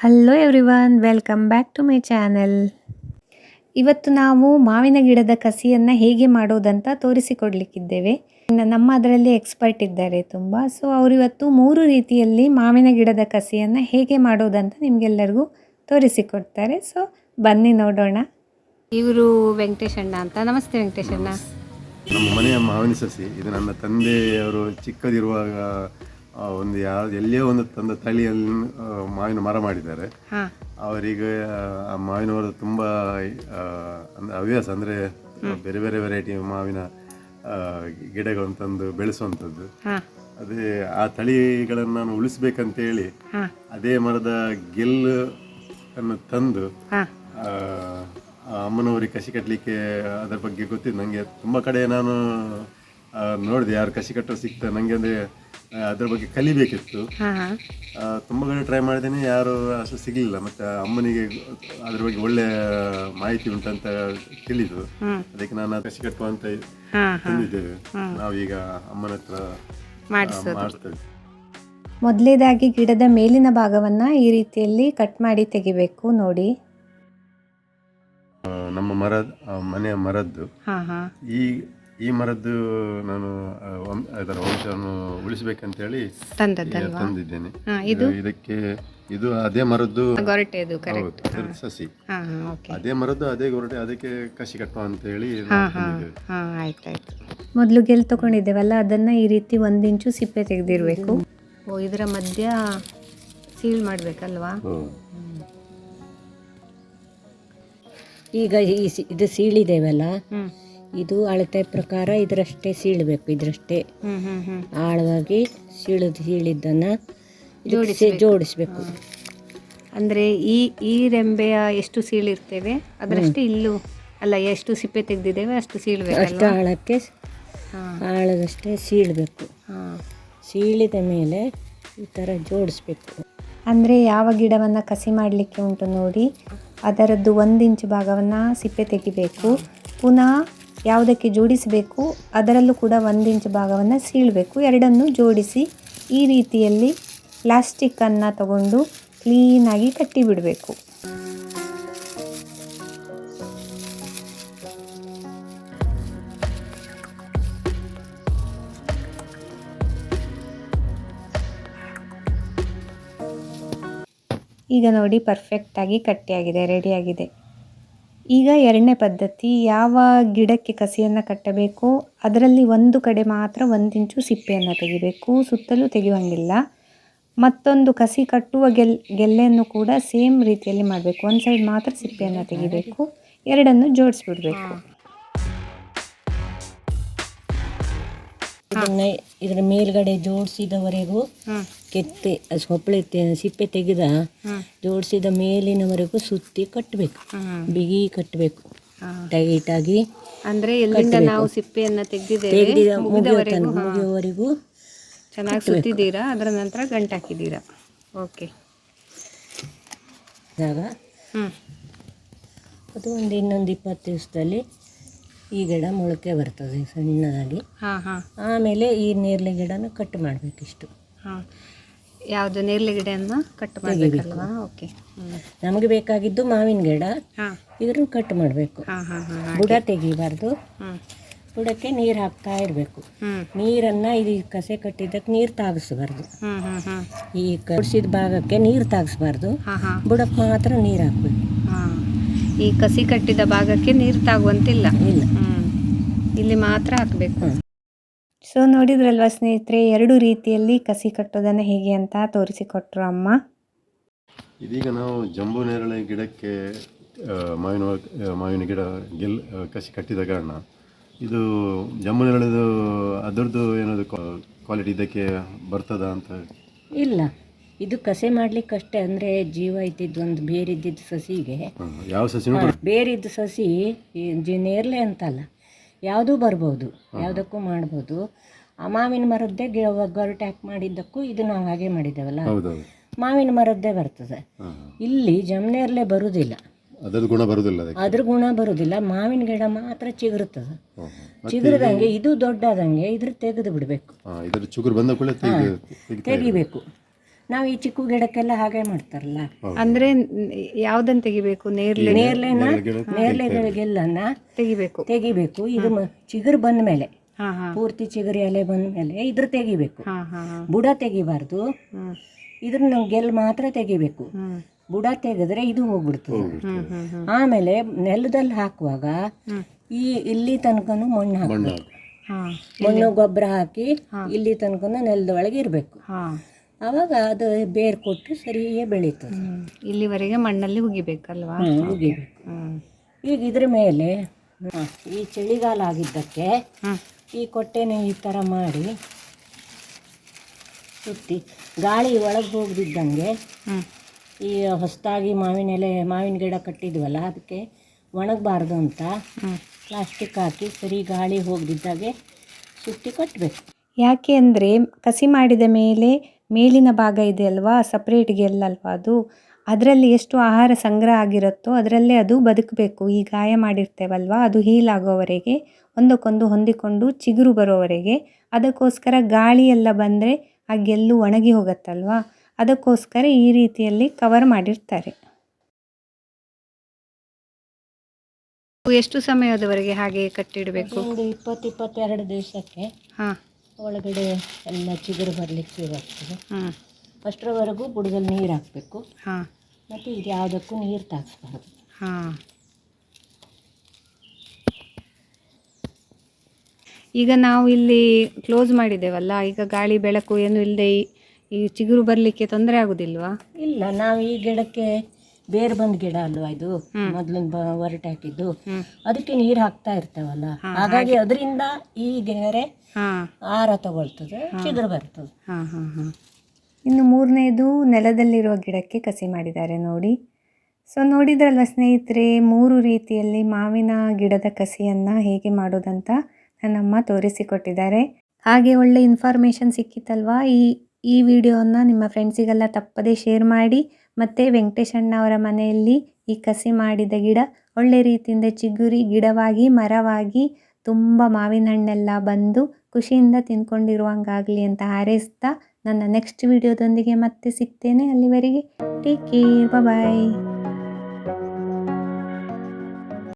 Hello everyone, welcome back to my channel. ಇವತ್ತು ನಾವು ಮಾವಿನ ಗಿಡದ ಕಸಿಯನ್ನು ಹೇಗೆ ಮಾಡೋದಂತ ತೋರಿಸಿಕೊಡ್ಲಿಕ್ಕಿದ್ದೇವೆ. ನಮ್ಮ ಅದರಲ್ಲಿ ಎಕ್ಸ್ಪರ್ಟ್ ಇದ್ದಾರೆ ತುಂಬ. ಸೊ ಅವರು ಇವತ್ತು 3 ರೀತಿಯಲ್ಲಿ ಮಾವಿನ ಗಿಡದ ಕಸಿಯನ್ನು ಹೇಗೆ ಮಾಡೋದಂತ ನಿಮಗೆಲ್ಲರಿಗೂ ತೋರಿಸಿಕೊಡ್ತಾರೆ. ಸೊ ಬನ್ನಿ ನೋಡೋಣ. ಇವರು ವೆಂಕಟೇಶ್ ಅಣ್ಣ ಅಂತ. ನಮಸ್ತೆ ವೆಂಕಟೇಶ್ ಅಣ್ಣ. ನಮ್ಮ ಮನೆಯ ಮಾವಿನ ಸಸಿ ಇದು. ನನ್ನ ತಂದೆಯವರು ಚಿಕ್ಕದಿರುವಾಗ ಎಲ್ಲಿಯೋ ಒಂದು ತಂದ ತಳಿಯಲ್ಲಿ ಮಾವಿನ ಮರ ಮಾಡಿದ್ದಾರೆ. ಅವರಿಗೆ ಆ ಮಾವಿನ ಮರ ತುಂಬ ಹವ್ಯಾಸ, ಅಂದರೆ ಬೇರೆ ಬೇರೆ ವೆರೈಟಿ ಮಾವಿನ ಗಿಡಗಳನ್ನು ತಂದು ಬೆಳೆಸುವಂಥದ್ದು. ಅದೇ ಆ ತಳಿಗಳನ್ನು ನಾನು ಉಳಿಸ್ಬೇಕಂತೇಳಿ ಅದೇ ಮರದ ಗೆಲ್ಲು ಅನ್ನು ತಂದು ಅಮ್ಮನವರಿಗೆ ಕಸಿ ಕಟ್ಟಲಿಕ್ಕೆ ಅದರ ಬಗ್ಗೆ ಗೊತ್ತಿದ್ದು. ನನಗೆ ತುಂಬ ಕಡೆ ನಾನು ನೋಡಿದೆ, ಯಾರು ಕಸಿ ಕಟ್ಟೋ ಸಿಗ್ತಾರೆ ನನಗೆ, ಅಂದರೆ ಅದರ ಬಗ್ಗೆ ಕಲಿಬೇಕಿತ್ತು. ತುಂಬ ಕಡೆ ಟ್ರೈ ಮಾಡಿದ್ದೇನೆ, ಯಾರು ಅಷ್ಟು ಸಿಗಲಿಲ್ಲ. ಮತ್ತು ಅಮ್ಮನಿಗೆ ಅದ್ರ ಬಗ್ಗೆ ಒಳ್ಳೆ ಮಾಹಿತಿ ಉಂಟಂತ ತಿಳಿದು ಅದಕ್ಕೆ ನಾನು ಕಸಿ ಕಟ್ಟುವ ಅಂತ ತಂದಿದ್ದೇವೆ. ನಾವೀಗ ಅಮ್ಮನ ಹತ್ರ ಮಾಡ್ತೇವೆ. ಮೊದಲೇದಾಗಿ ಗಿಡದ ಮೇಲಿನ ಭಾಗವನ್ನು ಈ ರೀತಿಯಲ್ಲಿ ಕಟ್ ಮಾಡಿ ತೆಗಿಬೇಕು. ನೋಡಿ, ನಮ್ಮ ಮನೆಯ ಮರದ್ದು ಈ ಮರದ್ದು ನಾನು ಅದರ ವಂಶವನ್ನು ಉಳಿಸಬೇಕಂತೇಳಿ ತಂದಿದ್ದೇನೆ. ಇದಕ್ಕೆ ಇದು ಅದೇ ಮರದ್ದು ಸಸಿ, ಅದೇ ಮರದ್ದು ಅದೇ ಗೊರಟೆ, ಅದಕ್ಕೆ ಕಸಿ ಕಟ್ಟುವ ಅಂತ ಹೇಳಿ ಆಯ್ತಾಯ್ತು. ಮೊದಲು ಗೆಲ್ ತಗೊಂಡಿದ್ದೇವಲ್ಲ, ಅದನ್ನ ಈ ರೀತಿ 1 ಇಂಚು ಸಿಪ್ಪೆ ತೆಗೆದಿರ್ಬೇಕು. ಇದರ ಮಧ್ಯ ಸೀಲ್ ಮಾಡ್ಬೇಕಲ್ವಾ? ಈಗ ಇದು ಸೀಳಿದೇವಲ್ಲ, ಇದು ಅಳತೆ ಪ್ರಕಾರ ಇದರಷ್ಟೇ ಸೀಳಬೇಕು. ಇದರಷ್ಟೇ ಆಳವಾಗಿ ಸೀಳಿದ್ದನ್ನ ಜೋಡಿಸ್ಬೇಕು. ಅಂದ್ರೆ ಈ ರೆಂಬೆಯ ಎಷ್ಟು ಸೀಳಿರ್ತೇವೆ ಅದರಷ್ಟೇ ಇಲ್ಲೂ ಅಲ್ಲ, ಎಷ್ಟು ಸಿಪ್ಪೆ ತೆಗೆದಿದ್ದೇವೆ ಅಷ್ಟು ಸೀಳ್ಬೇಕು. ಅಷ್ಟು ಆಳಕ್ಕೆ ಆಳದಷ್ಟೇ ಸೀಳಬೇಕು. ಸೀಳಿದ ಮೇಲೆ ಈ ಥರ ಜೋಡಿಸ್ಬೇಕು. ಅಂದರೆ ಯಾವ ಗಿಡವನ್ನು ಕಸಿ ಮಾಡಲಿಕ್ಕೆ ಉಂಟು ನೋಡಿ, ಅದರದ್ದು 1 ಇಂಚು ಭಾಗವನ್ನು ಸಿಪ್ಪೆ ತೆಗಿಬೇಕು. ಪುನಃ ಯಾವುದಕ್ಕೆ ಜೋಡಿಸಬೇಕು ಅದರಲ್ಲೂ ಕೂಡ 1 ಇಂಚು ಭಾಗವನ್ನು ಸೀಳಬೇಕು. ಎರಡನ್ನು ಜೋಡಿಸಿ ಈ ರೀತಿಯಲ್ಲಿ ಪ್ಲಾಸ್ಟಿಕ್ಕನ್ನು ತಗೊಂಡು ಕ್ಲೀನಾಗಿ ಕಟ್ಟಿ ಬಿಡಬೇಕು. ಈಗ ನೋಡಿ, ಪರ್ಫೆಕ್ಟಾಗಿ ಕಟ್ಟಿಯಾಗಿದೆ, ರೆಡಿಯಾಗಿದೆ. ಈಗ 2ನೇ ಪದ್ಧತಿ, ಯಾವ ಗಿಡಕ್ಕೆ ಕಸಿಯನ್ನು ಕಟ್ಟಬೇಕು ಅದರಲ್ಲಿ ಒಂದು ಕಡೆ ಮಾತ್ರ 1 ಇಂಚು ಸಿಪ್ಪೆಯನ್ನು ತೆಗಿಬೇಕು, ಸುತ್ತಲೂ ತೆಗೆಯುವಂಗಿಲ್ಲ. ಮತ್ತೊಂದು ಕಸಿ ಕಟ್ಟುವ ಗೆಲ್ಲೆಯನ್ನು ಕೂಡ ಸೇಮ್ ರೀತಿಯಲ್ಲಿ ಮಾಡಬೇಕು. ಒಂದು ಸೈಡ್ ಮಾತ್ರ ಸಿಪ್ಪೆಯನ್ನು ತೆಗಿಬೇಕು, ಎರಡನ್ನು ಜೋಡಿಸ್ಬಿಡ್ಬೇಕು. ಇದರ ಮೇಲ್ಗಡೆ ಜೋಡಿಸಿದವರೆಗೂ ಕೆತ್ತೆ ಸೊಪ್ಪಳೆ ಸಿಪ್ಪೆ ತೆಗೆದ ಜೋಡಿಸಿದ ಮೇಲಿನವರೆಗೂ ಸುತ್ತಿ ಕಟ್ಟಬೇಕು. ಬಿಗಿ ಕಟ್ಟಬೇಕು ಟೈಟಾಗಿ. ಅಂದ್ರೆ ಎಲ್ಲಿಂದ ನಾವು ಸಿಪ್ಪೆಯನ್ನು ತೆಗೆದಿದ್ದೇವೆ ಮುಗಿಯುವವರೆಗೂ ಚೆನ್ನಾಗಿ ಸುತ್ತಿದ್ದೀರಾ, ಅದರ ನಂತರ ಗಂಟು ಹಾಕಿದ್ದೀರಾ. ಓಕೆ, ಅದು ಇನ್ನೊಂದು 20 ದಿವಸದಲ್ಲಿ ಈ ಗಿಡ ಮೊಳಕೆ ಬರ್ತದೆ ಸಣ್ಣದಾಗಿ. ಆಮೇಲೆ ಈ ನೇರಳೆ ಗಿಡನ ಕಟ್ ಮಾಡಬೇಕಿಷ್ಟು. ಯಾವುದು ನೇರಳೆ ಗಿಡವನ್ನು ಕಟ್ ಮಾಡಬೇಕಲ್ವಾ? ಓಕೆ, ನಮಗೆ ಬೇಕಾಗಿದ್ದು ಮಾವಿನ ಗಿಡ, ಇದ್ರನ್ನ ಕಟ್ ಮಾಡಬೇಕು. ಬುಡ ತೆಗಿಬಾರ್ದು, ಬುಡಕ್ಕೆ ನೀರು ಹಾಕ್ತಾ ಇರಬೇಕು. ನೀರನ್ನು ಇದು ಕಸೆ ಕಟ್ಟಿದ್ದಕ್ಕೆ ನೀರು ತಾಗಿಸ್ಬಾರ್ದು. ಈ ಕಡಿಸಿದ ಭಾಗಕ್ಕೆ ನೀರು ತಾಗಿಸ್ಬಾರ್ದು, ಬುಡಕ್ಕೆ ಮಾತ್ರ ನೀರು ಹಾಕ್ಬೇಕು. ಈ ಕಸಿ ಕಟ್ಟಿದ ಭಾಗಕ್ಕೆ ನೀರು ತಾಗುವಂತಿಲ್ಲ, ಇಲ್ಲ, ಇಲ್ಲಿ ಮಾತ್ರ ಹಾಕಬೇಕು. ಸೊ ನೋಡಿದ್ರಲ್ವ ಸ್ನೇಹಿತರೆ, 2 ರೀತಿಯಲ್ಲಿ ಕಸಿ ಕಟ್ಟೋದನ್ನು ಹೇಗೆ ಅಂತ ತೋರಿಸಿಕೊಟ್ರು ಅಮ್ಮ. ಇದೀಗ ನಾವು ಜಂಬೂ ನೇರಳೆ ಗಿಡಕ್ಕೆ ಮಾವಿನ ಗಿಡ ಕಸಿ ಕಟ್ಟಿದ ಕಾರಣ ಇದು ಜಂಬೂ ನೇರಳೆದು ಅದರದ್ದು ಏನಾದರೂ ಕ್ವಾಲಿಟಿ ಇದಕ್ಕೆ ಬರ್ತದ ಅಂತ? ಇಲ್ಲ, ಇದು ಕಸೆ ಮಾಡ್ಲಿಕ್ಕಷ್ಟೇ. ಅಂದರೆ ಜೀವ ಇದ್ದಿದ್ದು ಒಂದು ಬೇರಿದ್ದಿದ್ದು ಸಸಿಗೆ, ಯಾವ ಸಸಿ ಬೇರಿದ್ದ ಸಸಿ ನೇರಳೆ ಅಂತಲ್ಲ, ಯಾವುದೂ ಬರ್ಬೋದು, ಯಾವುದಕ್ಕೂ ಮಾಡ್ಬೋದು. ಆ ಮಾವಿನ ಮರದ್ದೇ ಗೊರಟೆ ಹಾಕಿ ಮಾಡಿದ್ದಕ್ಕೂ ಇದು ನಾವು ಹಾಗೆ ಮಾಡಿದ್ದೇವಲ್ಲ, ಮಾವಿನ ಮರದ್ದೇ ಬರ್ತದೆ. ಇಲ್ಲಿ ಜಮನೇರಳೆ ಬರುವುದಿಲ್ಲ, ಅದ್ರ ಗುಣ ಬರುವುದಿಲ್ಲ. ಮಾವಿನ ಗಿಡ ಮಾತ್ರ ಚಿಗುರುತ್ತದೆ. ಚಿಗುರದಂಗೆ ಇದು ದೊಡ್ಡದಂಗೆ ಇದ್ರ ತೆಗೆದು ಬಿಡಬೇಕು, ತೆಗಿಬೇಕು. ನಾವು ಈ ಚಿಕ್ಕು ಗಿಡಕ್ಕೆಲ್ಲ ಹಾಗೆ ಮಾಡ್ತಾರಲ್ಲ. ಅಂದ್ರೆ ಯಾವ್ದನ್ನ ತೆಗಿಬೇಕು? ನೇರ್ಲೆಗೆಲ್ಲನ್ನ ತೆಗಿಬೇಕು. ಇದು ಚಿಗುರು ಬಂದ ಮೇಲೆ, ಪೂರ್ತಿ ಚಿಗುರು ಎಲೆ ಬಂದ ಮೇಲೆ ಇದ್ರ ತೆಗಿಬೇಕು. ಬುಡ ತೆಗಿಬಾರ್ದು. ಇದ್ರ ನಾವು ಗೆಲ್ ಮಾತ್ರ ತೆಗಿಬೇಕು. ಬುಡ ತೆಗೆದ್ರೆ ಇದು ಹೋಗ್ಬಿಡ್ತದೆ. ಆಮೇಲೆ ನೆಲದಲ್ಲಿ ಹಾಕುವಾಗ ಇಲ್ಲಿ ತನಕನು ಮಣ್ಣು ಹಾಕಬೇಕು. ಮಣ್ಣು ಗೊಬ್ಬರ ಹಾಕಿ ಇಲ್ಲಿ ತನಕನು ನೆಲದ ಒಳಗೆ ಇರಬೇಕು. ಆವಾಗ ಅದು ಬೇರು ಕೊಟ್ಟು ಸರಿಯೇ ಬೆಳೀತದೆ. ಇಲ್ಲಿವರೆಗೆ ಮಣ್ಣಲ್ಲಿ ಹುಗಿಬೇಕಲ್ವಾ? ಹುಗಿಬೇಕು. ಈಗ ಇದ್ರ ಮೇಲೆ ಈ ಚಳಿಗಾಲ ಆಗಿದ್ದಕ್ಕೆ ಈ ಕೊಟ್ಟೆನ ಈ ಥರ ಮಾಡಿ ಸುತ್ತಿ ಗಾಳಿ ಒಳಗೆ ಹೋಗದಿದ್ದಂಗೆ ಈ ಹೊಸದಾಗಿ ಮಾವಿನ ಗಿಡ ಕಟ್ಟಿದ್ವಲ್ಲ ಅದಕ್ಕೆ ಒಣಗಬಾರ್ದು ಅಂತ ಪ್ಲಾಸ್ಟಿಕ್ ಹಾಕಿ ಸರಿ ಗಾಳಿ ಹೋಗದಿದ್ದಾಗೆ ಸುತ್ತಿ ಕಟ್ಟಬೇಕು. ಯಾಕೆ ಅಂದರೆ ಕಸಿ ಮಾಡಿದ ಮೇಲೆ ಮೇಲಿನ ಭಾಗ ಇದೆ ಅಲ್ವಾ, ಸಪ್ರೇಟ್ಗೆ ಅಲ್ವಾ ಅದು, ಅದರಲ್ಲಿ ಎಷ್ಟು ಆಹಾರ ಸಂಗ್ರಹ ಆಗಿರುತ್ತೋ ಅದರಲ್ಲೇ ಅದು ಬದುಕಬೇಕು. ಈ ಗಾಯ ಮಾಡಿರ್ತೇವಲ್ವ ಅದು ಹೀಲ್ ಆಗೋವರೆಗೆ, ಒಂದಕ್ಕೊಂದು ಹೊಂದಿಕೊಂಡು ಚಿಗುರು ಬರೋವರೆಗೆ. ಅದಕ್ಕೋಸ್ಕರ ಗಾಳಿ ಎಲ್ಲ ಬಂದರೆ ಆ ಗೆಲ್ಲು ಒಣಗಿ ಹೋಗುತ್ತಲ್ವಾ, ಅದಕ್ಕೋಸ್ಕರ ಈ ರೀತಿಯಲ್ಲಿ ಕವರ್ ಮಾಡಿರ್ತಾರೆ. ಎಷ್ಟು ಸಮಯದವರೆಗೆ ಹಾಗೆ ಕಟ್ಟಿಡಬೇಕು? ಒಂದು 20-22 ದಿವಸಕ್ಕೆ ಒಳಗಡೆ ಎಲ್ಲ ಚಿಗುರು ಬರಲಿಕ್ಕೆ ಶುರು ಆಗ್ತದೆ. ಅಷ್ಟರವರೆಗೂ ಬುಡದಲ್ಲಿ ನೀರು ಹಾಕಬೇಕು. ಮತ್ತು ಇದು ಯಾವುದಕ್ಕೂ ನೀರು ತಾಗಿಸ್ಬಾರ್ದು. ಈಗ ನಾವು ಇಲ್ಲಿ ಕ್ಲೋಸ್ ಮಾಡಿದ್ದೇವಲ್ಲ, ಈಗ ಗಾಳಿ ಬೆಳಕು ಏನು ಇಲ್ಲದೆ ಈ ಚಿಗುರು ಬರಲಿಕ್ಕೆ ತೊಂದರೆ ಆಗೋದಿಲ್ವಾ? ಇಲ್ಲ, ನಾವು ಈ ಗಿಡಕ್ಕೆ ಬೇರೆ ಬಂದ ಗಿಡ ಅಲ್ವಾ ಇದು, ಮೊದಲಿನ ಹೊರಟು ಹಾಕಿದ್ದು, ಅದಕ್ಕೆ ನೀರು ಹಾಕ್ತಾ ಇರ್ತೇವಲ್ಲ, ಹಾಗಾಗಿ ಅದರಿಂದ ಈ ಗೆರೆ ಆಹಾರ ತಗೊಳ್ತದೆ, ಚಿಗುರು ಬರ್ತದೆ. ಇನ್ನು ಮೂರನೇದು ನೆಲದಲ್ಲಿರುವ ಗಿಡಕ್ಕೆ ಕಸಿ ಮಾಡಿದ್ದಾರೆ ನೋಡಿ. ಸೊ ನೋಡಿದ್ರಲ್ವ ಸ್ನೇಹಿತರೆ, 3 ರೀತಿಯಲ್ಲಿ ಮಾವಿನ ಗಿಡದ ಕಸಿಯನ್ನು ಹೇಗೆ ಮಾಡೋದಂತ ನನ್ನಮ್ಮ ತೋರಿಸಿಕೊಟ್ಟಿದ್ದಾರೆ. ಹಾಗೆ ಒಳ್ಳೆ ಇನ್ಫಾರ್ಮೇಷನ್ ಸಿಕ್ಕಿತ್ತಲ್ವಾ. ಈ ವಿಡಿಯೋನ ನಿಮ್ಮ ಫ್ರೆಂಡ್ಸಿಗೆಲ್ಲ ತಪ್ಪದೇ ಶೇರ್ ಮಾಡಿ. ಮತ್ತು ವೆಂಕಟೇಶ್ ಅಣ್ಣ ಅವರ ಮನೆಯಲ್ಲಿ ಈ ಕಸಿ ಮಾಡಿದ ಗಿಡ ಒಳ್ಳೆ ರೀತಿಯಿಂದ ಚಿಗುರಿ ಗಿಡವಾಗಿ ಮರವಾಗಿ ತುಂಬ ಮಾವಿನ ಹಣ್ಣೆಲ್ಲ ಬಂದು ಖುಷಿಯಿಂದ ತಿನ್ಕೊಂಡಿರುವಂಗಾಗಲಿ ಅಂತ ಹಾರೈಸ್ತಾ ನನ್ನ ನೆಕ್ಸ್ಟ್ ವಿಡಿಯೋದೊಂದಿಗೆ ಮತ್ತೆ ಸಿಗ್ತೇನೆ. ಅಲ್ಲಿವರೆಗೆ ಟೇಕ್ ಕೇರ್, ಬಾಯ್.